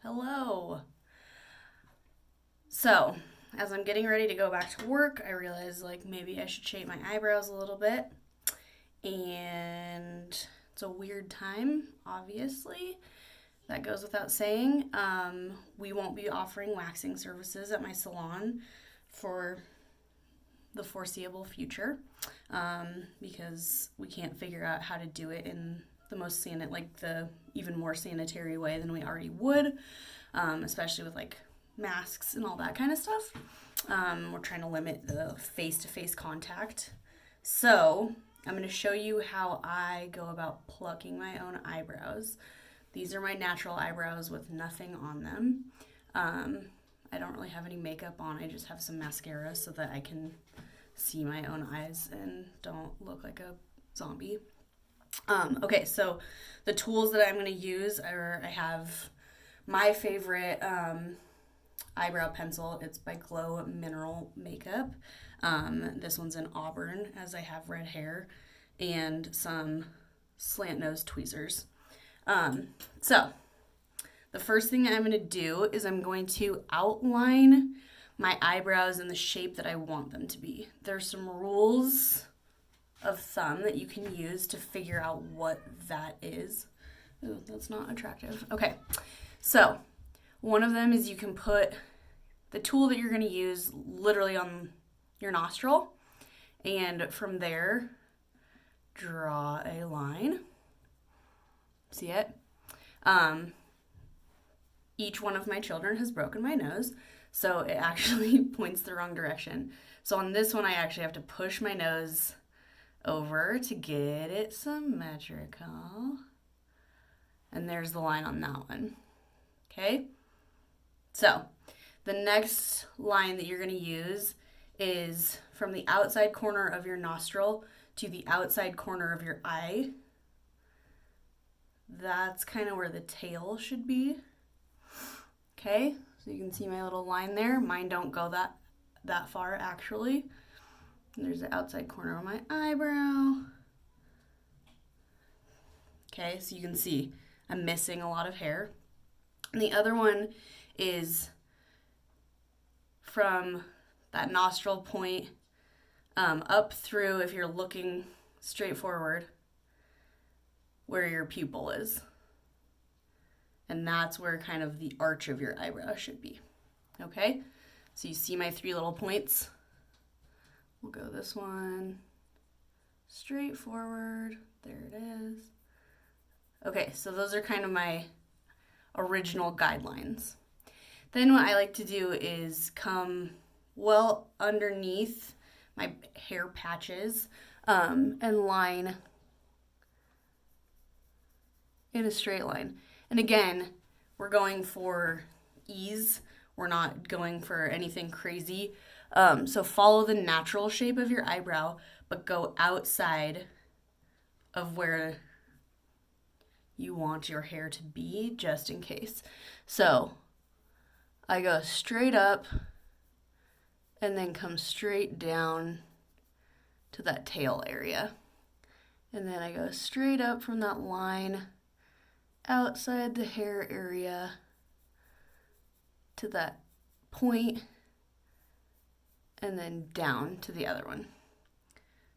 Hello. So, as I'm getting ready to go back to work, I realized maybe I should shape my eyebrows a little bit. And it's a weird time, obviously. That goes without saying. We won't be offering waxing services at my salon for the foreseeable future because we can't figure out how to do it in the the even more sanitary way than we already would, especially with masks and all that kind of stuff. We're trying to limit the face-to-face contact. So I'm going to show you how I go about plucking my own eyebrows. These are my natural eyebrows with nothing on them. I don't really have any makeup on. I just have some mascara so that I can see my own eyes and don't look like a zombie. Okay, so the tools that I'm going to use are I have my favorite eyebrow pencil. It's by Glow Mineral Makeup. This one's in auburn as I have red hair, and some slant nose tweezers. So the first thing I'm going to do is I'm going to outline my eyebrows in the shape that I want them to be. There's some rules of thumb that you can use to figure out what that is. Ooh, that's not attractive. Okay, so one of them is you can put the tool that you're going to use literally on your nostril, and from there, draw a line. See it? Each one of my children has broken my nose, so it actually points the wrong direction. So on this one, I actually have to push my nose over to get it symmetrical. And there's the line on that one. Okay? So the next line that you're going to use is from the outside corner of your nostril to the outside corner of your eye. That's kind of where the tail should be. Okay? So you can see my little line there. Mine don't go that far actually. And there's the outside corner of my eyebrow. Okay, so you can see I'm missing a lot of hair. And the other one is from that nostril point up through, if you're looking straight forward, where your pupil is. And that's where kind of the arch of your eyebrow should be. Okay, so you see my three little points. We'll go this one straight forward. There it is. Okay, so those are kind of my original guidelines. Then what I like to do is come well underneath my hair patches and line in a straight line. And again, we're going for ease. We're not going for anything crazy. So follow the natural shape of your eyebrow, but go outside of where you want your hair to be, just in case. So I go straight up and then come straight down to that tail area. And then I go straight up from that line outside the hair area to that point, and then down to the other one.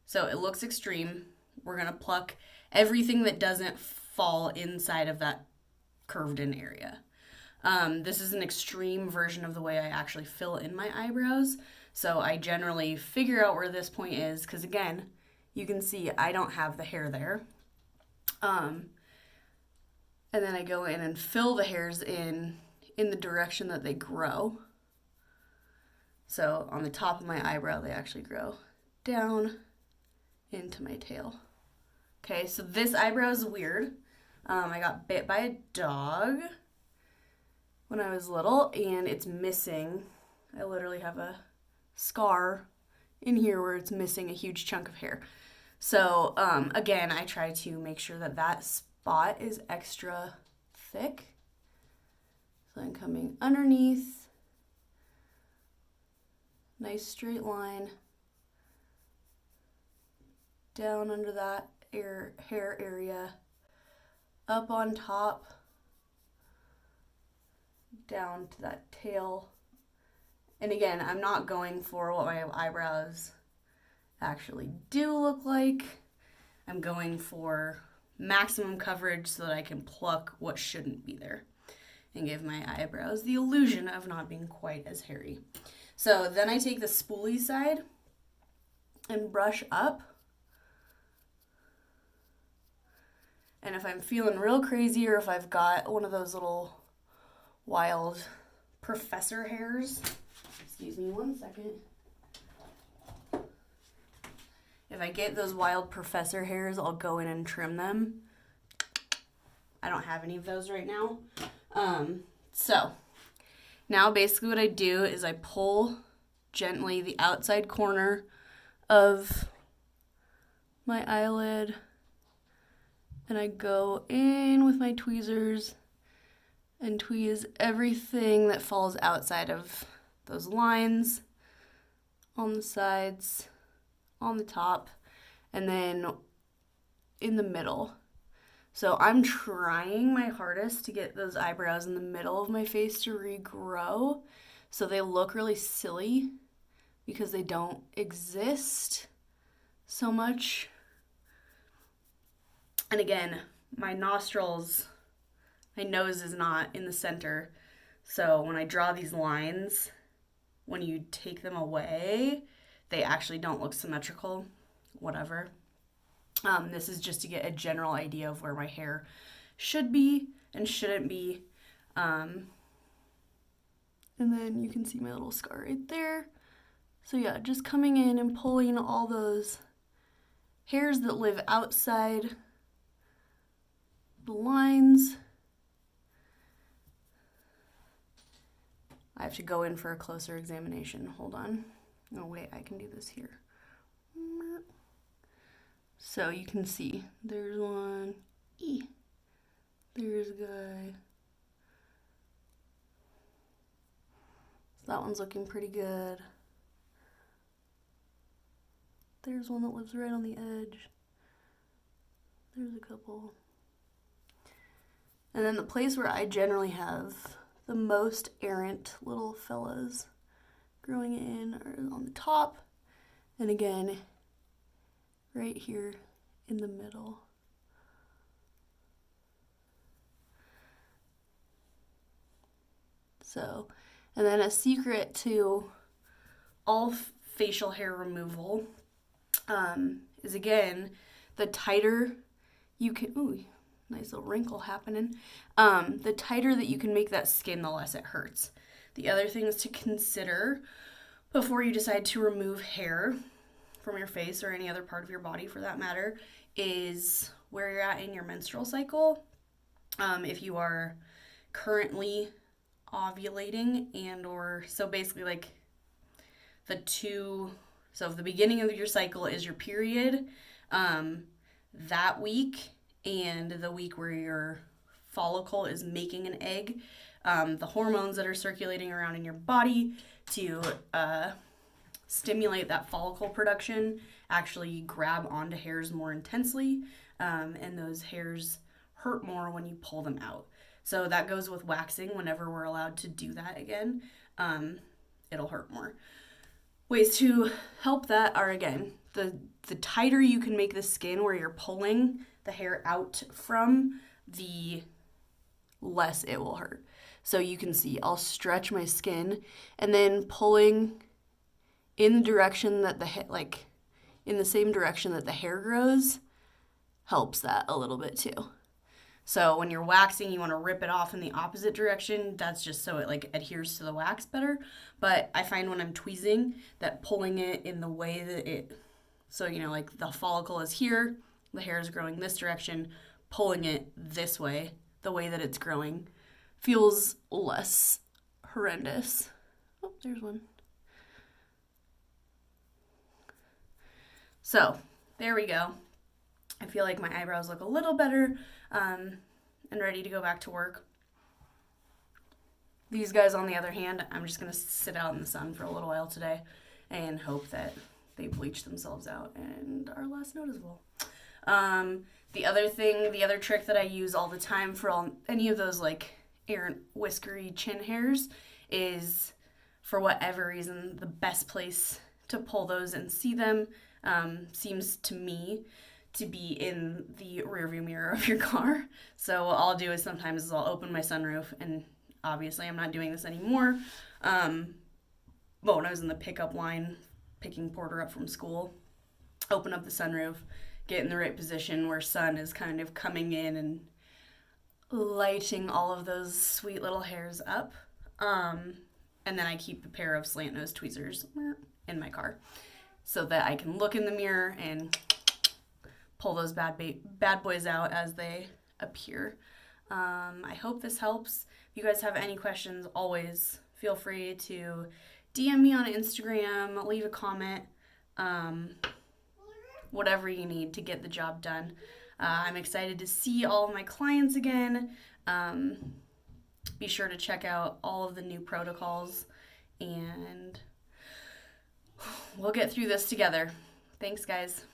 So it looks extreme. We're going to pluck everything that doesn't fall inside of that curved in area. This is an extreme version of the way I actually fill in my eyebrows. So I generally figure out where this point is, because again, you can see I don't have the hair there. And then I go in and fill the hairs in the direction that they grow. So on the top of my eyebrow, they actually grow down into my tail. Okay, so this eyebrow is weird. I got bit by a dog when I was little, and it's missing. I literally have a scar in here where it's missing a huge chunk of hair. So again, I try to make sure that that spot is extra thick. So I'm coming underneath, nice straight line, down under that hair area, up on top, down to that tail. And again, I'm not going for what my eyebrows actually do look like. I'm going for maximum coverage so that I can pluck what shouldn't be there and give my eyebrows the illusion of not being quite as hairy. So then I take the spoolie side and brush up. And if I'm feeling real crazy, or if I've got one of those little wild professor hairs, excuse me one second. If I get those wild professor hairs, I'll go in and trim them. I don't have any of those right now. So now basically what I do is I pull gently the outside corner of my eyelid, and I go in with my tweezers and tweeze everything that falls outside of those lines on the sides, on the top, and then in the middle. So I'm trying my hardest to get those eyebrows in the middle of my face to regrow so they look really silly because they don't exist so much. And again, my nostrils, my nose is not in the center. So when I draw these lines, when you take them away, they actually don't look symmetrical, whatever. This is just to get a general idea of where my hair should be and shouldn't be. And then you can see my little scar right there. So yeah, just coming in and pulling all those hairs that live outside the lines. I have to go in for a closer examination. Hold on. No, wait, I can do this here. So you can see, there's one, there's a guy. So that one's looking pretty good. There's one that lives right on the edge. There's a couple. And then the place where I generally have the most errant little fellas growing in are on the top, and again, right here in the middle. So, and then a secret to all facial hair removal is, again, the tighter you can, ooh, nice little wrinkle happening. The tighter that you can make that skin, the less it hurts. The other things to consider before you decide to remove hair from your face or any other part of your body for that matter is where you're at in your menstrual cycle. If you are currently ovulating and or, so basically like so if the beginning of your cycle is your period, that week and the week where your follicle is making an egg, the hormones that are circulating around in your body to stimulate that follicle production actually grab onto hairs more intensely, and those hairs hurt more when you pull them out. So that goes with waxing. Whenever we're allowed to do that again, it'll hurt more. Ways to help that are, again, the tighter you can make the skin where you're pulling the hair out from, the less it will hurt. So you can see I'll stretch my skin and then pulling in the direction that in the same direction that the hair grows helps that a little bit too. So when you're waxing, you want to rip it off in the opposite direction. That's just so it adheres to the wax better. But I find when I'm tweezing that pulling it in the way that so the follicle is here, the hair is growing this direction, pulling it this way, the way that it's growing, feels less horrendous. Oh, there's one. So there we go. I feel like my eyebrows look a little better and ready to go back to work. These guys, on the other hand, I'm just going to sit out in the sun for a little while today and hope that they bleach themselves out and are less noticeable. The other trick that I use all the time for any of those errant whiskery chin hairs is, for whatever reason, the best place to pull those and see them seems to me to be in the rearview mirror of your car. So what I'll do is sometimes I'll open my sunroof, and obviously I'm not doing this anymore. But when I was in the pickup line picking Porter up from school, open up the sunroof, get in the right position where sun is kind of coming in and lighting all of those sweet little hairs up. And then I keep a pair of slant nose tweezers in my car so that I can look in the mirror and pull those bad boys out as they appear. I hope this helps. If you guys have any questions, always feel free to DM me on Instagram, leave a comment, whatever you need to get the job done. I'm excited to see all of my clients again. Be sure to check out all of the new protocols, and we'll get through this together. Thanks, guys.